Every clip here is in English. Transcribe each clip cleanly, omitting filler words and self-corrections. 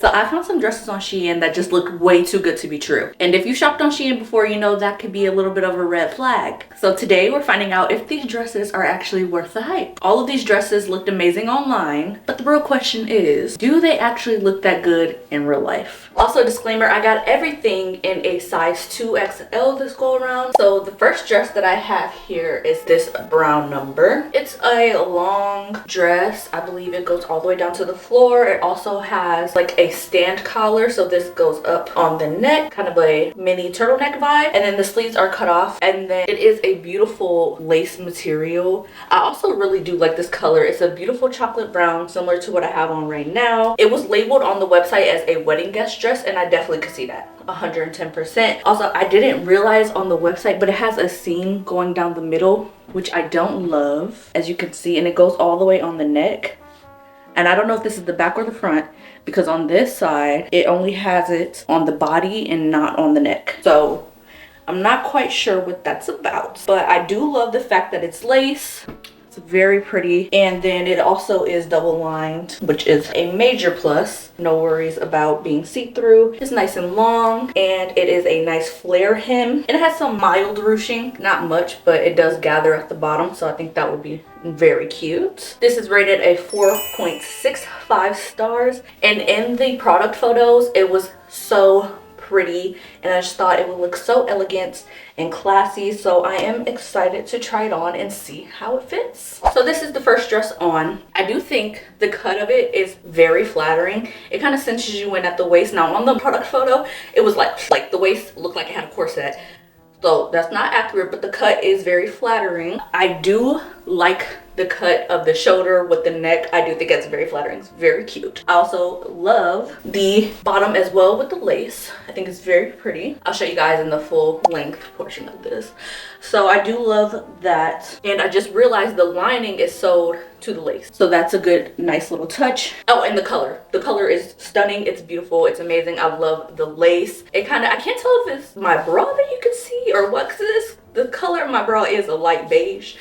So I found some dresses on SHEIN that just look way too good to be true. And if you shopped on SHEIN before, you know that could be a little bit of a red flag. So today we're finding out if these dresses are actually worth the hype. All of these dresses looked amazing online, but the real question is, do they actually look that good in real life? Also, disclaimer, I got everything in a size 2XL this go around. So the first dress that I have here is this brown number. It's a long dress. I believe it goes all the way down to the floor. It also has like a stand collar, so this goes up on the neck, kind of a mini turtleneck vibe, and then the sleeves are cut off, and then it is a beautiful lace material. I also really do like this color. It's a beautiful chocolate brown, similar to what I have on right now. It was labeled on the website as a wedding guest dress, and I definitely could see that 110%. Also, I didn't realize on the website, but it has a seam going down the middle, which I don't love, as you can see, and it goes all the way on the neck. And I don't know if this is the back or the front, because on this side it only has it on the body and not on the neck. So I'm not quite sure what that's about, but I do love the fact that it's lace. It's very pretty, and then it also is double lined, which is a major plus. No worries about being see-through. It's nice and long, and it is a nice flare hem, and it has some mild ruching, not much, but it does gather at the bottom, so I think that would be very cute. This is rated a 4.65 stars, and in the product photos it was so pretty, and I just thought it would look so elegant and classy. So I am excited to try it on and see how it fits. So this is the first dress on. I do think the cut of it is very flattering. It kind of cinches you in at the waist. Now on the product photo it was like the waist looked like it had a corset, so that's not accurate, but the cut is very flattering. I do like the cut of the shoulder with the neck. I do think it's very flattering. It's very cute. I also love the bottom as well with the lace. I think it's very pretty. I'll show you guys in the full length portion of this. So I do love that, and I just realized the lining is sewed to the lace, so that's a good nice little touch. Oh, and the color is stunning. It's beautiful. It's amazing. I love the lace. It kind of, I can't tell if it's my bra that you can see or what, because the color of my bra is a light beige.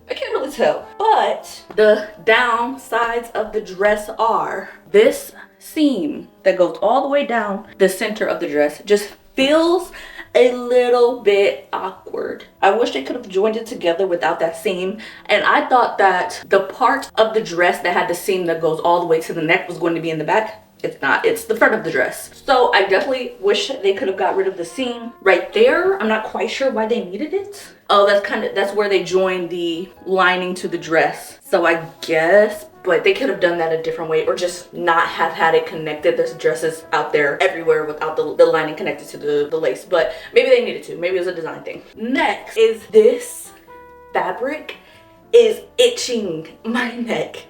I can't really tell, but the downsides of the dress are this seam that goes all the way down the center of the dress just feels a little bit awkward. I wish they could have joined it together without that seam, and I thought that the part of the dress that had the seam that goes all the way to the neck was going to be in the back. It's not. It's the front of the dress. So I definitely wish they could have got rid of the seam right there. I'm not quite sure why they needed it. Oh, that's where they joined the lining to the dress, so I guess, but they could have done that a different way, or just not have had it connected. There's dresses out there everywhere without the lining connected to the lace, but maybe they needed to. Maybe it was a design thing. Next is this fabric is itching my neck.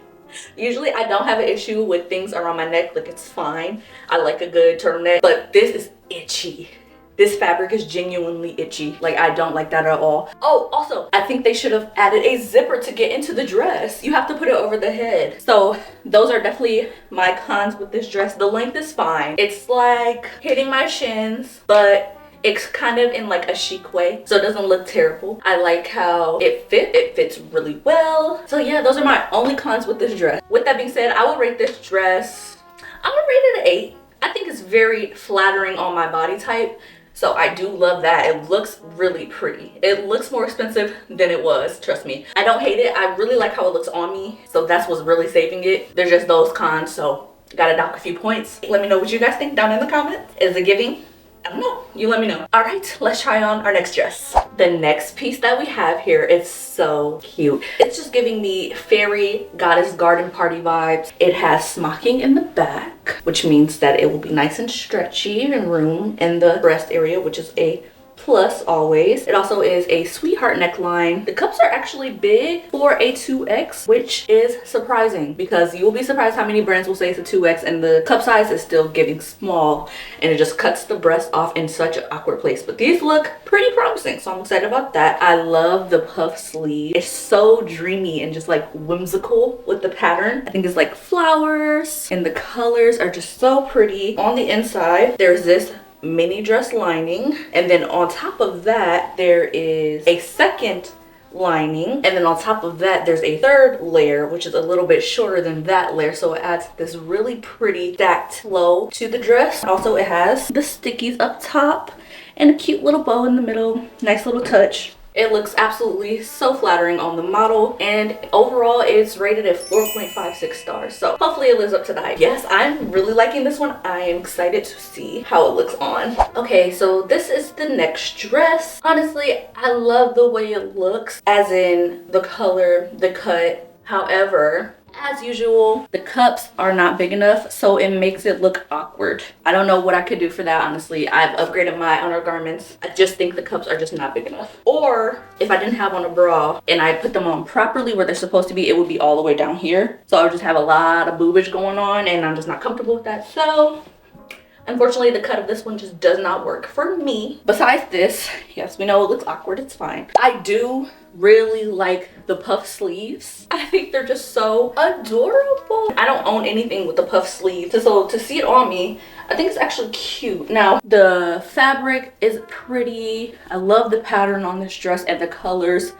Usually I don't have an issue with things around my neck, like it's fine. I like a good turtleneck, but this is itchy. This fabric is genuinely itchy. Like, I don't like that at all. Oh, also, I think they should have added a zipper to get into the dress. You have to put it over the head. So those are definitely my cons with this dress. The length is fine. It's like hitting my shins, but it's kind of in like a chic way, so it doesn't look terrible. I like how it fits really well. So yeah, those are my only cons with this dress. With that being said, I will rate this dress, I would rate it an 8. I think it's very flattering on my body type, so I do love that. It looks really pretty. It looks more expensive than it was, trust me. I don't hate it. I really like how it looks on me, so that's what's really saving it. There's just those cons, so gotta dock a few points. Let me know what you guys think down in the comments. Is it giving? I don't know. You let me know. All right, let's try on our next dress. The next piece that we have here is so cute. It's just giving me fairy goddess garden party vibes. It has smocking in the back, which means that it will be nice and stretchy and room in the breast area, which is a plus always. It also is a sweetheart neckline. The cups are actually big for a 2X, which is surprising, because you will be surprised how many brands will say it's a 2X and the cup size is still giving small, and it just cuts the breast off in such an awkward place. But these look pretty promising, so I'm excited about that. I love the puff sleeve. It's so dreamy and just like whimsical with the pattern. I think it's like flowers, and the colors are just so pretty. On the inside, there's this mini dress lining, and then on top of that there is a second lining, and then on top of that there's a third layer which is a little bit shorter than that layer, so it adds this really pretty stacked flow to the dress. Also, it has the stickies up top and a cute little bow in the middle. Nice little touch. It looks absolutely so flattering on the model, and overall it's rated at 4.56 stars. So hopefully it lives up to the hype. Yes, I'm really liking this one. I am excited to see how it looks on. Okay, so this is the next dress. Honestly, I love the way it looks, as in the color, the cut. However, as usual, the cups are not big enough, so it makes it look awkward. I don't know what I could do for that, honestly. I've upgraded my undergarments. I just think the cups are just not big enough. Or if I didn't have on a bra and I put them on properly where they're supposed to be, it would be all the way down here. So I would just have a lot of boobage going on, and I'm just not comfortable with that. So unfortunately, the cut of this one just does not work for me. Besides this, yes, we know it looks awkward. It's fine. I do really like the puff sleeves. I think they're just so adorable. I don't own anything with the puff sleeves, so to see it on me, I think it's actually cute. Now, the fabric is pretty. I love the pattern on this dress and the colors.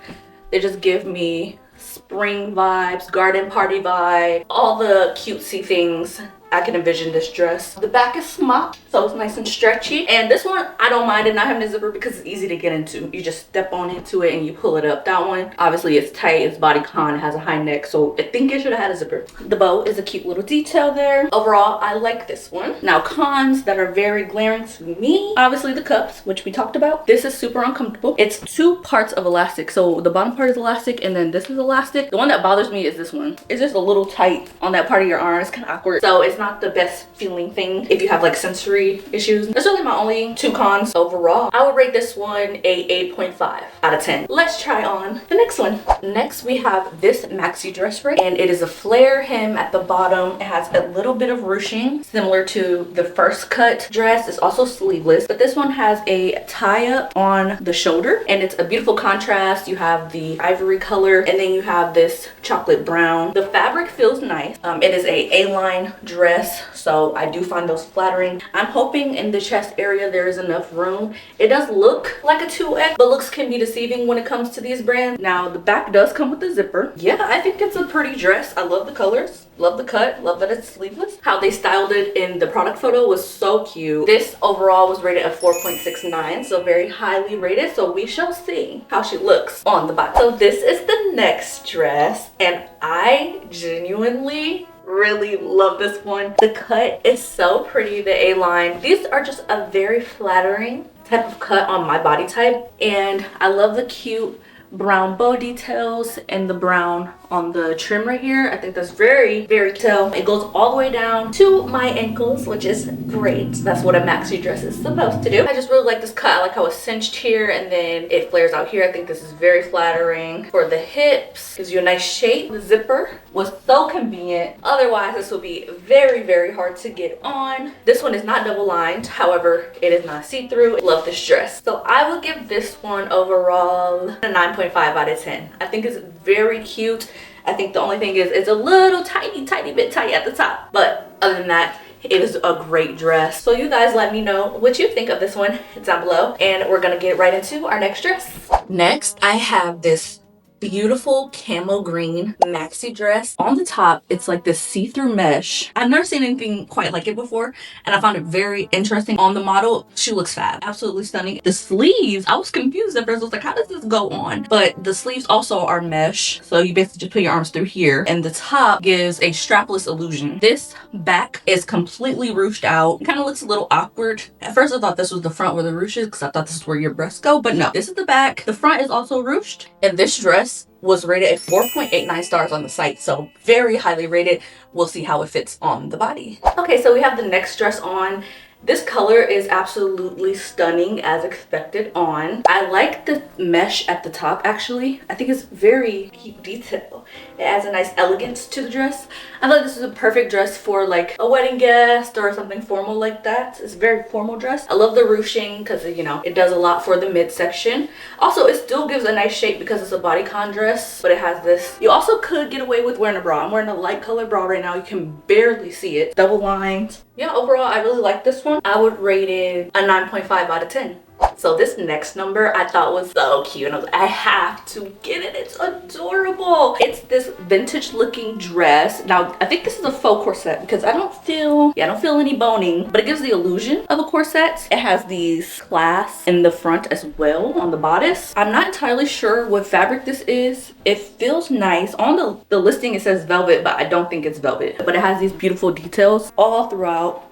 They just give me spring vibes, garden party vibe, all the cutesy things I can envision this dress. The back is smocked, so it's nice and stretchy. And this one, I don't mind it not having a zipper because it's easy to get into. You just step on into it and you pull it up. That one, obviously it's tight, it's bodycon, it has a high neck, so I think it should have had a zipper. The bow is a cute little detail there. Overall, I like this one. Now, cons that are very glaring to me, obviously the cups, which we talked about. This is super uncomfortable. It's 2 parts of elastic, so the bottom part is elastic and then this is elastic. The one that bothers me is this one. It's just a little tight on that part of your arm. It's kind of awkward, so it's not the best feeling thing if you have like sensory issues. That's really my only 2 cons. Overall, I would rate this one a 8.5 out of 10. Let's try on the next one. Next, we have this maxi dress right, and it is a flare hem at the bottom. It has a little bit of ruching similar to the first cut dress. It's also sleeveless, but this one has a tie up on the shoulder, and it's a beautiful contrast. You have the ivory color and then you have this chocolate brown. The fabric feels nice. It is a A-line dress, so I do find those flattering. I'm hoping in the chest area there is enough room. It does look like a 2X, but looks can be deceiving when it comes to these brands. Now, the back does come with a zipper. Yeah, I think it's a pretty dress. I love the colors, love the cut, love that it's sleeveless. How they styled it in the product photo was so cute. This overall was rated a 4.69, so very highly rated. So we shall see how she looks on the body. So this is the next dress, and I genuinely really love this one. The cut is so pretty, the A-line. These are just a very flattering type of cut on my body type, and I love the cute brown bow details and the brown on the trim right here. I think that's very, very cute. It goes all the way down to my ankles, which is great. That's what a maxi dress is supposed to do. I just really like this cut. I like how it's cinched here and then it flares out here. I think this is very flattering for the hips. Gives you a nice shape. The zipper was so convenient. Otherwise, this would be very, very hard to get on. This one is not double lined. However, it is not see-through. Love this dress. So I will give this one overall a 9.5 out of 10. I think it's very cute. I think the only thing is it's a little tiny bit tight at the top, but other than that, it is a great dress. So you guys let me know what you think of this one down below, and we're gonna get right into our next dress. Next, I have this beautiful camo green maxi dress. On the top, it's like this see-through mesh. I've never seen anything quite like it before, and I found it very interesting. On the model, she looks fab, absolutely stunning. The sleeves, I was confused at first. I was like, how does this go on? But the sleeves also are mesh, so you basically just put your arms through here, and the top gives a strapless illusion. This back is completely ruched out. It kind of looks a little awkward. At first, I thought this was the front where the ruche is, because I thought this is where your breasts go, but no, this is the back. The front is also ruched, and this dress was rated at 4.89 stars on the site, so very highly rated. We'll see how it fits on the body. Okay, so we have the next dress on. This color is absolutely stunning as expected on. I like the mesh at the top actually. I think it's very cute detail. It adds a nice elegance to the dress. I feel like this is a perfect dress for like a wedding guest or something formal like that. It's a very formal dress. I love the ruching because, you know, it does a lot for the midsection. Also, it still gives a nice shape because it's a bodycon dress, but it has this. You also could get away with wearing a bra. I'm wearing a light color bra right now. You can barely see it. Double lined. Yeah, overall, I really like this one. I would rate it a 9.5 out of 10. So this next number I thought was so cute, and I was like, I have to get it. It's adorable. It's this vintage looking dress. Now I think this is a faux corset because I don't feel any boning, but it gives the illusion of a corset. It has these clasps in the front as well on the bodice. I'm not entirely sure what fabric this is. It feels nice. On the listing it says velvet, but I don't think it's velvet. But it has these beautiful details all throughout.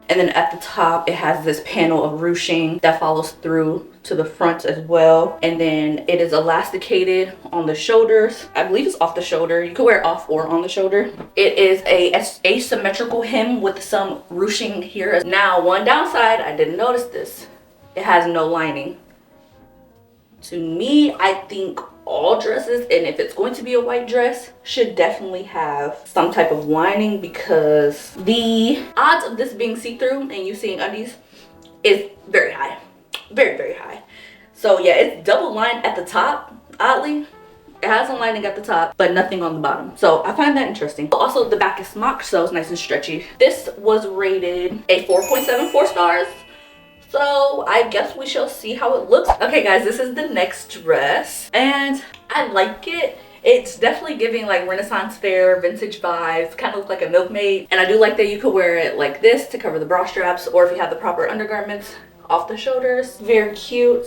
And then at the top, it has this panel of ruching that follows through to the front as well. And then it is elasticated on the shoulders. I believe it's off the shoulder. You could wear it off or on the shoulder. It is a asymmetrical hem with some ruching here. Now, one downside, I didn't notice this. It has no lining. To me, I think all dresses, and if it's going to be a white dress, should definitely have some type of lining, because the odds of this being see-through and you seeing undies is very high. Very, very high. So yeah, it's double lined at the top. Oddly, it has a lining at the top, but nothing on the bottom. So I find that interesting. Also, the back is smocked, so it's nice and stretchy. This was rated a 4.74 stars. So I guess we shall see how it looks. Okay guys, this is the next dress and I like it. It's definitely giving like Renaissance fair, vintage vibes, kind of look like a milkmaid. And I do like that you could wear it like this to cover the bra straps, or if you have the proper undergarments off the shoulders. Very cute.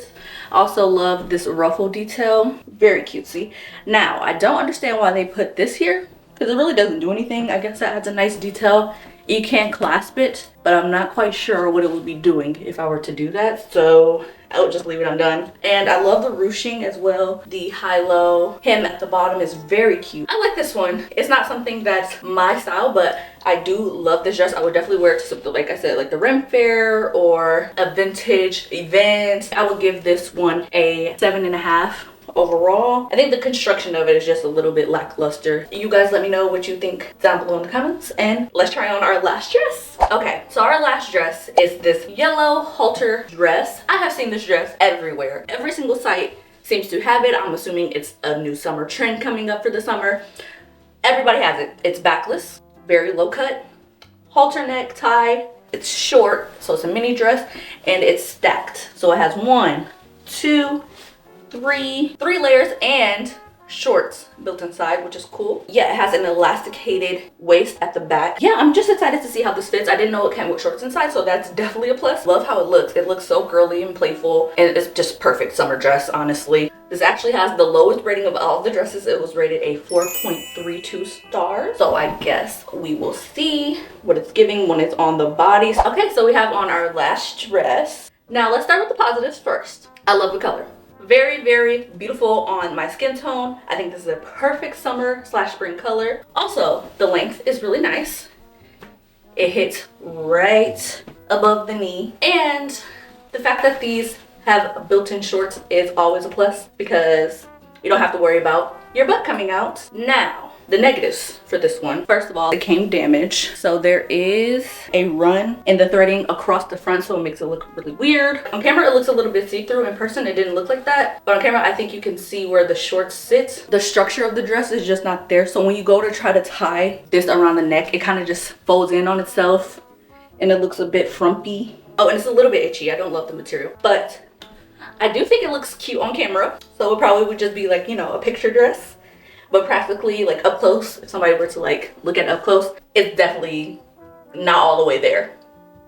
Also love this ruffle detail. Very cutesy. Now, I don't understand why they put this here because it really doesn't do anything. I guess that adds a nice detail. You can't clasp it, but I'm not quite sure what it would be doing if I were to do that. So I would just leave it undone. And I love the ruching as well. The high-low hem at the bottom is very cute. I like this one. It's not something that's my style, but I do love this dress. I would definitely wear it to something, like I said, like the Rim Fair or a vintage event. I would give this one a 7.5. Overall, I think the construction of it is just a little bit lackluster. You guys let me know what you think down below in the comments, and let's try on our last dress. Okay, so our last dress is this yellow halter dress. I have seen this dress everywhere. Every single site seems to have it. I'm assuming it's a new summer trend coming up for the summer. Everybody has it. It's backless, very low cut, halter neck tie. It's short, so it's a mini dress, and it's stacked. So it has 1, 2, 3 layers and shorts built inside, which is cool. Yeah, it has an elasticated waist at the back. Yeah, I'm just excited to see how this fits. I didn't know it came with shorts inside, so that's definitely a plus. Love how it looks. It looks so girly and playful, and it's just perfect summer dress, honestly. This actually has the lowest rating of all the dresses. It was rated a 4.32 stars. So I guess we will see what it's giving when it's on the bodies. Okay, so we have on our last dress. Now let's start with the positives first. I love the color. Very, very beautiful on my skin tone. I think this is a perfect summer/spring color. Also, the length is really nice. It hits right above the knee. And the fact that these have built-in shorts is always a plus, because you don't have to worry about your butt coming out. Now, the negatives for this one. First of all, it came damaged. So there is a run in the threading across the front, so it makes it look really weird. On camera, it looks a little bit see-through. In person, it didn't look like that. But on camera, I think you can see where the shorts sit. The structure of the dress is just not there. So when you go to try to tie this around the neck, it kind of just folds in on itself and it looks a bit frumpy. Oh, and it's a little bit itchy. I don't love the material, but I do think it looks cute on camera. So it probably would just be like, you know, a picture dress. But practically, like up close, if somebody were to like look at it up close, it's definitely not all the way there.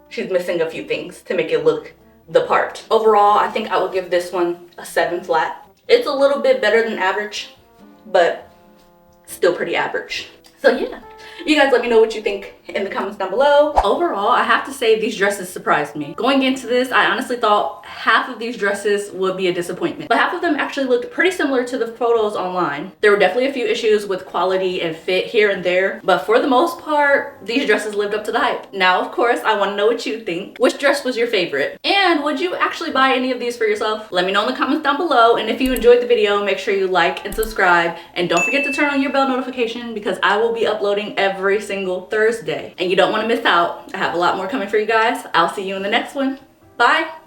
She's missing a few things to make it look the part. Overall, I think I would give this one a 7 flat. It's a little bit better than average, but still pretty average. So yeah, you guys let me know what you think in the comments down below. Overall, I have to say these dresses surprised me. Going into this, I honestly thought half of these dresses would be a disappointment, but half of them actually looked pretty similar to the photos online. There were definitely a few issues with quality and fit here and there, but for the most part, these dresses lived up to the hype. Now, of course, I want to know what you think. Which dress was your favorite? And would you actually buy any of these for yourself? Let me know in the comments down below, and if you enjoyed the video, make sure you like and subscribe, and don't forget to turn on your bell notification, because I will be uploading every single Thursday, and you don't want to miss out. I have a lot more coming for you guys. I'll see you in the next one. Bye.